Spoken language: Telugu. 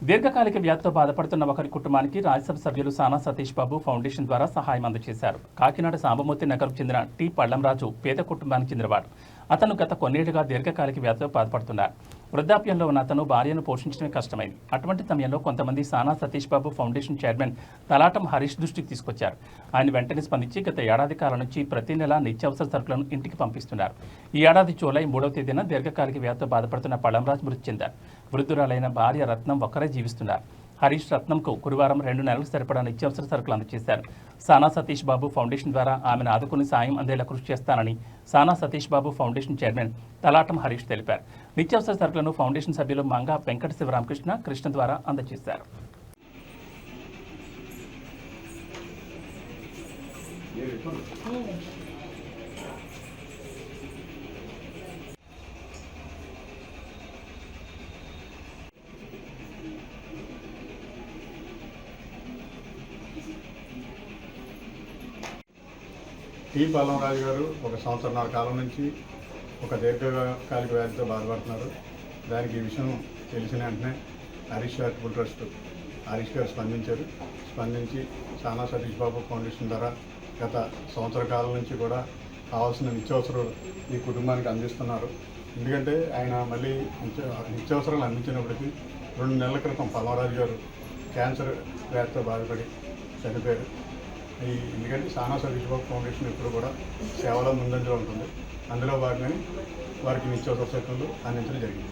దీర్ఘకాలిక వ్యాధితో బాధపడుతున్న ఒకరి కుటుంబానికి రాజ్యసభ సభ్యులు సానా సతీష్ బాబు ఫౌండేషన్ ద్వారా సహాయం అందజేశారు. కాకినాడ సాంబమూర్తి నగర్కు చెందిన టి పళ్లంరాజు పేద కుటుంబానికి చెందినవాడు. అతను గత కొన్నేళ్లుగా దీర్ఘకాలిక వ్యాధితో బాధపడుతున్నారు. వృద్ధాప్యంలో ఉన్న అతను భార్యను పోషించడమే కష్టమైంది. అటువంటి సమయంలో కొంతమంది సానా సతీష్ బాబు ఫౌండేషన్ చైర్మన్ తలాటం హరీష్ దృష్టికి తీసుకొచ్చారు. ఆయన వెంటనే స్పందించి గత ఏడాది కాలం నుంచి ప్రతి నెల నిత్యావసర సరుకులను ఇంటికి పంపిస్తున్నారు. ఈ ఏడాది జూలై 3వ తేదీన దీర్ఘకాలిక వ్యాధితో బాధపడుతున్న పళ్లంరాజు మృతి చెందారు. వృద్ధురాలైన భార్య రత్నం ఒక్కరే జీవిస్తున్నారు. హరీష్ రత్నంకు గురువారం 2 నెలలకు సరిపడా నిత్యావసర సరుకులు అందజేశారు. సానా సతీష్ బాబు ఫౌండేషన్ ద్వారా ఆమెను ఆదుకుని సాయం అందేలా కృషి చేస్తానని సానా సతీష్ బాబు ఫౌండేషన్ చైర్మన్ తలాటం హరీష్ తెలిపారు. నిత్యావసర సరుకులను ఫౌండేషన్ సభ్యులు మంగా వెంకట శివరామకృష్ణ కృష్ణ ద్వారా అందజేశారు. టి పళ్లంరాజు గారు 1 సంవత్సరన్నర కాలం నుంచి ఒక దీర్ఘకాలిక వ్యాధితో బాధపడుతున్నారు. దానికి ఈ విషయం తెలిసిన వెంటనే హరీష్ చారిటబుల్ ట్రస్ట్ హరీష్ గారు స్పందించి సానా సతీష్ బాబు ఫౌండేషన్ ద్వారా గత సంవత్సర కాలం నుంచి కూడా కావాల్సిన నిత్యావసరాలు ఈ కుటుంబానికి అందిస్తున్నారు. ఎందుకంటే ఆయన మళ్ళీ నిత్యావసరాలు అందించినప్పటికీ 2 నెలల క్రితం పళ్లంరాజు గారు క్యాన్సర్ వ్యాధితో బాధపడి చనిపోయారు. ఎందుకంటే సానా సతీష్ బాబు ఫౌండేషన్ ఎప్పుడు కూడా సేవలో ముందంజలో ఉంటుంది. అందులో భాగంగా వారికి నిత్యావసర సరుకులు అందించడం జరిగింది.